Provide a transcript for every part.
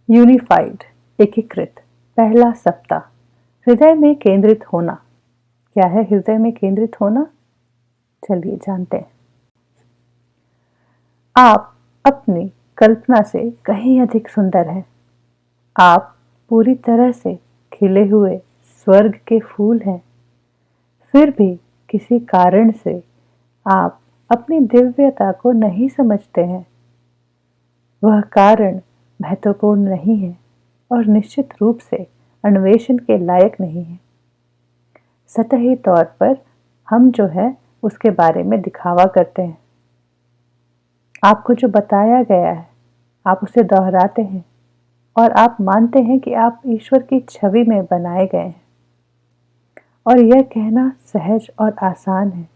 Unified, एकीकृत, पहला सप्ताह। हृदय में केंद्रित होना। क्या है हृदय में केंद्रित होना? चलिए जानते हैं। आप अपनी कल्पना से कहीं अधिक सुंदर हैं। आप पूरी तरह से खिले हुए स्वर्ग के फूल हैं। फिर भी किसी कारण से आप अपनी दिव्यता को नहीं समझते हैं। वह कारण महत्वपूर्ण नहीं है और निश्चित रूप से अन्वेषण के लायक नहीं है। सतही तौर पर हम जो है उसके बारे में दिखावा करते हैं। आपको जो बताया गया है आप उसे दोहराते हैं और आप मानते हैं कि आप ईश्वर की छवि में बनाए गए हैं। और यह कहना सहज और आसान है,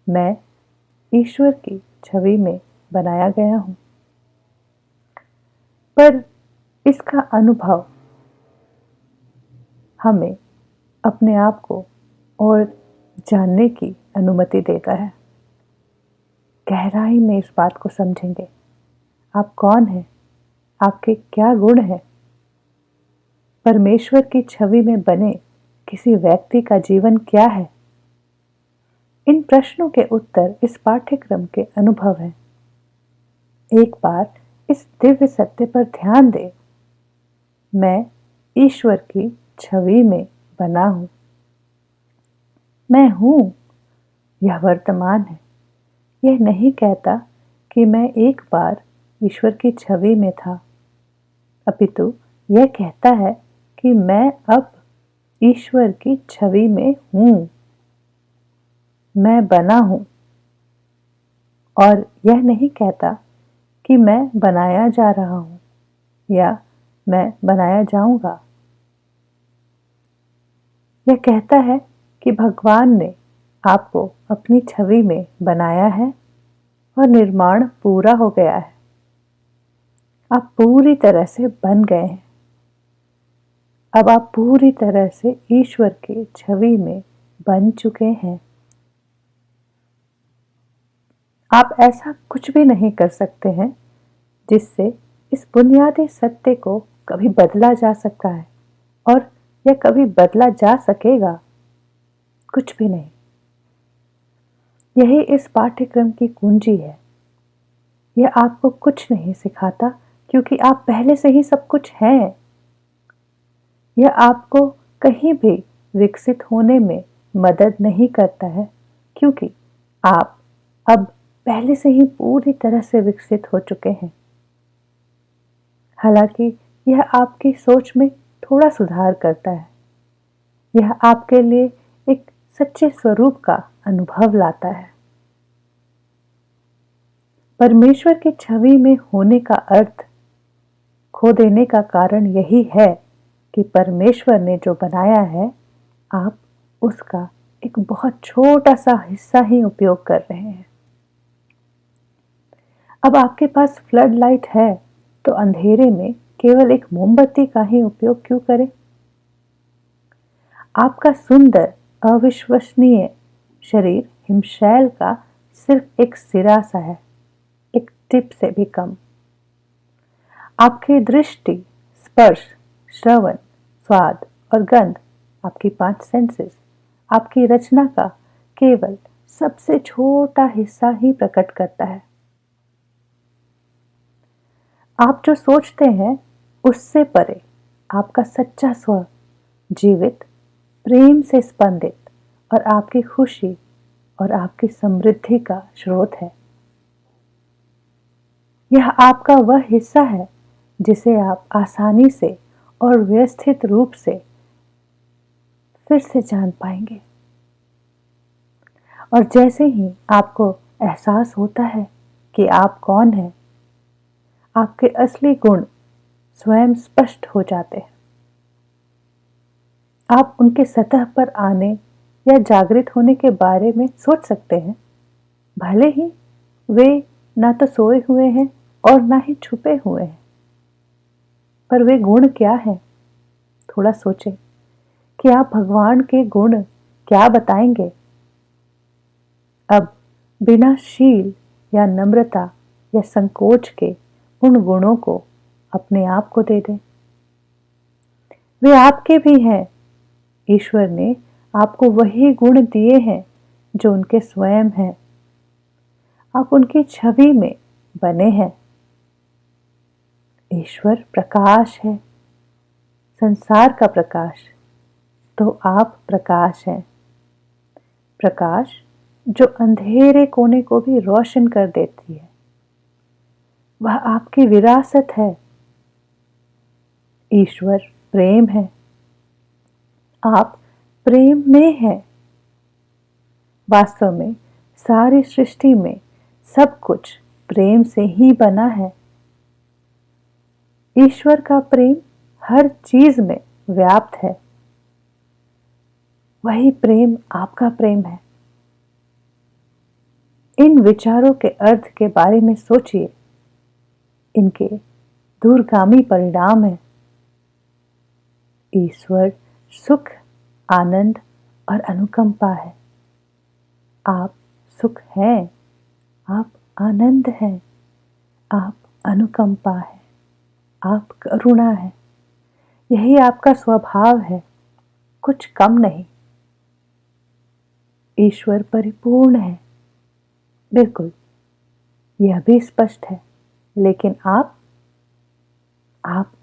मैं ईश्वर की छवि में बनाया गया हूँ। पर इसका अनुभव हमें अपने आप को और जानने की अनुमति देता है। गहराई में इस बात को समझेंगे। आप कौन हैं? आपके क्या गुण हैं? परमेश्वर की छवि में बने किसी व्यक्ति का जीवन क्या है? इन प्रश्नों के उत्तर इस पाठ्यक्रम के अनुभव हैं। एक बार इस दिव्य सत्य पर ध्यान दें। मैं ईश्वर की छवि में बना हूँ। मैं हूँ, यह वर्तमान है। यह नहीं कहता कि मैं एक बार ईश्वर की छवि में था, अपितु यह कहता है कि मैं अब ईश्वर की छवि में हूँ। मैं बना हूँ। और यह नहीं कहता कि मैं बनाया जा रहा हूँ या मैं बनाया जाऊंगा। यह कहता है कि भगवान ने आपको अपनी छवि में बनाया है और निर्माण पूरा हो गया है। आप पूरी तरह से बन गए हैं। अब आप पूरी तरह से ईश्वर की छवि में बन चुके हैं। आप ऐसा कुछ भी नहीं कर सकते हैं जिससे इस बुनियादी सत्य को कभी बदला जा सकता है और यह कभी बदला जा सकेगा। कुछ भी नहीं। यही इस पाठ्यक्रम की कुंजी है। यह आपको कुछ नहीं सिखाता क्योंकि आप पहले से ही सब कुछ हैं। यह आपको कहीं भी विकसित होने में मदद नहीं करता है क्योंकि आप अब पहले से ही पूरी तरह से विकसित हो चुके हैं। हालांकि यह आपकी सोच में थोड़ा सुधार करता है। यह आपके लिए एक सच्चे स्वरूप का अनुभव लाता है। परमेश्वर की छवि में होने का अर्थ खो देने का कारण यही है कि परमेश्वर ने जो बनाया है आप उसका एक बहुत छोटा सा हिस्सा ही उपयोग कर रहे हैं। अब आपके पास फ्लड लाइट है तो अंधेरे में केवल एक मोमबत्ती का ही उपयोग क्यों करें? आपका सुंदर अविश्वसनीय शरीर हिमशैल का सिर्फ एक सिरा सा है, एक टिप से भी कम। आपकी दृष्टि, स्पर्श, श्रवण, स्वाद और गंध, आपकी 5 सेंसेस, आपकी रचना का केवल सबसे छोटा हिस्सा ही प्रकट करता है। आप जो सोचते हैं उससे परे आपका सच्चा स्व जीवित, प्रेम से स्पंदित और आपकी खुशी और आपकी समृद्धि का स्रोत है। यह आपका वह हिस्सा है जिसे आप आसानी से और व्यवस्थित रूप से फिर से जान पाएंगे। और जैसे ही आपको एहसास होता है कि आप कौन हैं, आपके असली गुण स्वयं स्पष्ट हो जाते हैं। आप उनके सतह पर आने या जागृत होने के बारे में सोच सकते हैं, भले ही वे ना तो सोए हुए हैं और ना ही छुपे हुए हैं। पर वे गुण क्या हैं? थोड़ा सोचें कि आप भगवान के गुण क्या बताएंगे। अब बिना शील या नम्रता या संकोच के उन गुणों को अपने आप को दे दें। वे आपके भी हैं। ईश्वर ने आपको वही गुण दिए हैं जो उनके स्वयं हैं। आप उनकी छवि में बने हैं। ईश्वर प्रकाश है, संसार का प्रकाश, तो आप प्रकाश हैं। प्रकाश जो अंधेरे कोने को भी रोशन कर देती है, वह आपकी विरासत है। ईश्वर प्रेम है, आप प्रेम में हैं। वास्तव में सारी सृष्टि में सब कुछ प्रेम से ही बना है। ईश्वर का प्रेम हर चीज में व्याप्त है। वही प्रेम आपका प्रेम है। इन विचारों के अर्थ के बारे में सोचिए। इनके दूरगामी परिणाम है। ईश्वर सुख, आनंद और अनुकंपा है। आप सुख हैं, आप आनंद हैं, आप अनुकंपा है, आप करुणा है। यही आपका स्वभाव है, कुछ कम नहीं। ईश्वर परिपूर्ण है, बिल्कुल, यह भी स्पष्ट है। लेकिन आप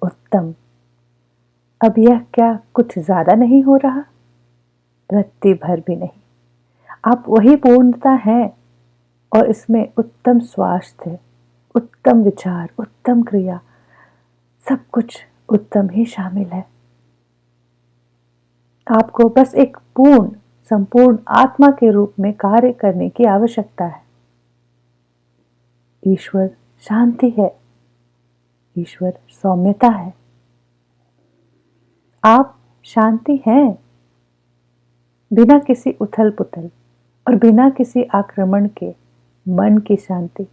उत्तम। अब यह क्या कुछ ज्यादा नहीं हो रहा? रत्ती भर भी नहीं। आप वही पूर्णता हैं और इसमें उत्तम स्वास्थ्य, उत्तम विचार, उत्तम क्रिया, सब कुछ उत्तम ही शामिल है। आपको बस एक पूर्ण, संपूर्ण आत्मा के रूप में कार्य करने की आवश्यकता है। ईश्वर शांति है, ईश्वर सौम्यता है। आप शांति हैं, बिना किसी उथल पुथल और बिना किसी आक्रमण के मन की शांति।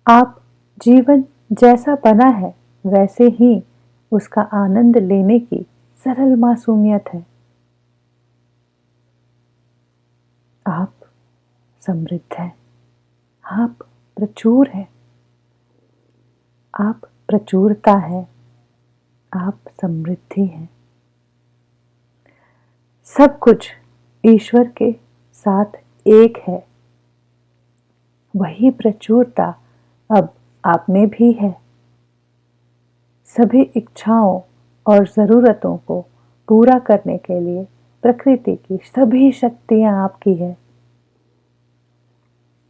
आप जीवन जैसा बना है वैसे ही उसका आनंद लेने की सरल मासूमियत है। आप समृद्ध हैं, आप प्रचुर हैं, आप प्रचुरता है, आप समृद्धि हैं। सब कुछ ईश्वर के साथ एक है। वही प्रचुरता अब आप में भी है। सभी इच्छाओं और जरूरतों को पूरा करने के लिए प्रकृति की सभी शक्तियां आपकी है।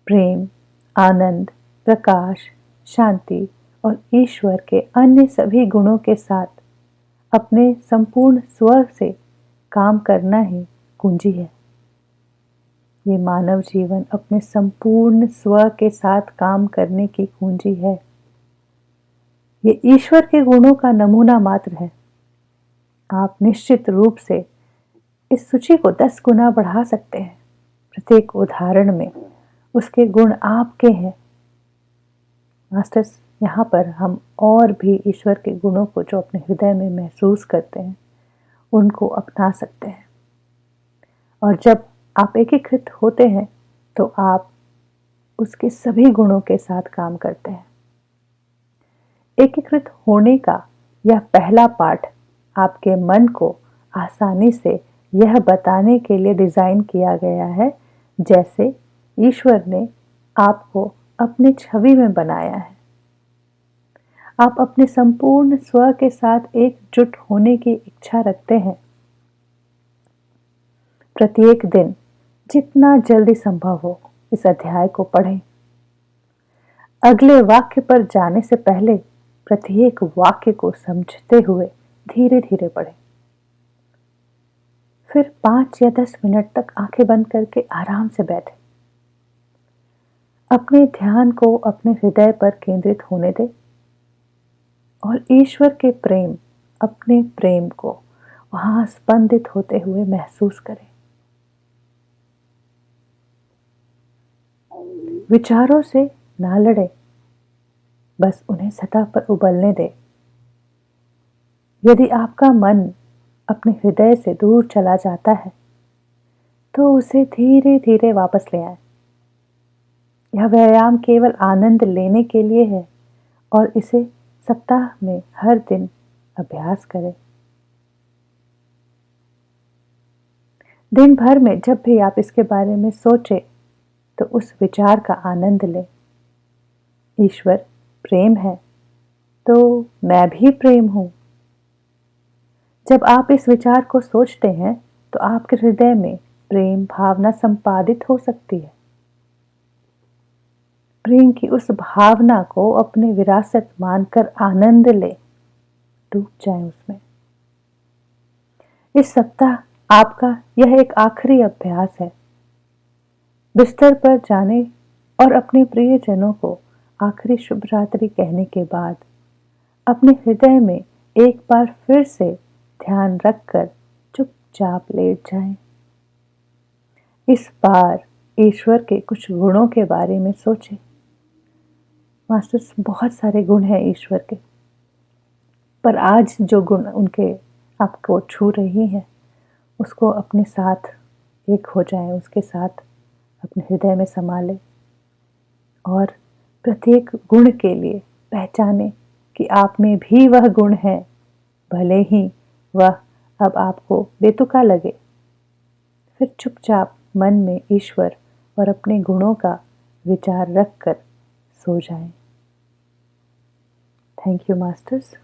प्रेम, आनंद, प्रकाश, शांति और ईश्वर के अन्य सभी गुणों के साथ अपने संपूर्ण स्व से काम करना ही कुंजी है। ये मानव जीवन अपने संपूर्ण स्व के साथ काम करने की कुंजी है। ये ईश्वर के गुणों का नमूना मात्र है। आप निश्चित रूप से इस सूची को 10 गुना बढ़ा सकते हैं। प्रत्येक उदाहरण में उसके गुण आपके हैं। मास्टर्स, यहाँ पर हम और भी ईश्वर के गुणों को जो अपने हृदय में महसूस करते हैं उनको अपना सकते हैं। और जब आप एकीकृत होते हैं तो आप उसके सभी गुणों के साथ काम करते हैं। एकीकृत होने का यह पहला पाठ आपके मन को आसानी से यह बताने के लिए डिजाइन किया गया है जैसे ईश्वर ने आपको अपनी छवि में बनाया है। आप अपने संपूर्ण स्व के साथ एकजुट होने की इच्छा रखते हैं। प्रत्येक दिन जितना जल्दी संभव हो इस अध्याय को पढ़ें। अगले वाक्य पर जाने से पहले प्रत्येक वाक्य को समझते हुए धीरे धीरे पढ़ें। फिर 5 या 10 मिनट तक आंखें बंद करके आराम से बैठें। अपने ध्यान को अपने हृदय पर केंद्रित होने दें और ईश्वर के प्रेम, अपने प्रेम को वहां स्पंदित होते हुए महसूस करें। विचारों से ना लड़े, बस उन्हें सतह पर उबलने दें। यदि आपका मन अपने हृदय से दूर चला जाता है तो उसे धीरे धीरे वापस ले आए। यह व्यायाम केवल आनंद लेने के लिए है और इसे सप्ताह में हर दिन अभ्यास करें। दिन भर में जब भी आप इसके बारे में सोचें तो उस विचार का आनंद लें। ईश्वर प्रेम है तो मैं भी प्रेम हूँ। जब आप इस विचार को सोचते हैं तो आपके हृदय में प्रेम भावना संपादित हो सकती है। प्रेम की उस भावना को अपनी विरासत मानकर आनंद लें, डूब जाएं उसमें। इस सप्ताह आपका यह एक आखिरी अभ्यास है। बिस्तर पर जाने और अपने प्रियजनों को आखिरी शुभ रात्रि कहने के बाद अपने हृदय में एक बार फिर से ध्यान रखकर चुपचाप लेट जाएं। इस बार ईश्वर के कुछ गुणों के बारे में सोचें। मास्टर्स, बहुत सारे गुण हैं ईश्वर के, पर आज जो गुण उनके आपको छू रही हैं उसको अपने साथ एक हो जाएं, उसके साथ अपने हृदय में समा लें और प्रत्येक गुण के लिए पहचानें कि आप में भी वह गुण है, भले ही वह अब आपको बेतुका लगे। फिर चुपचाप मन में ईश्वर और अपने गुणों का विचार रखकर सो जाएं। Thank you masters.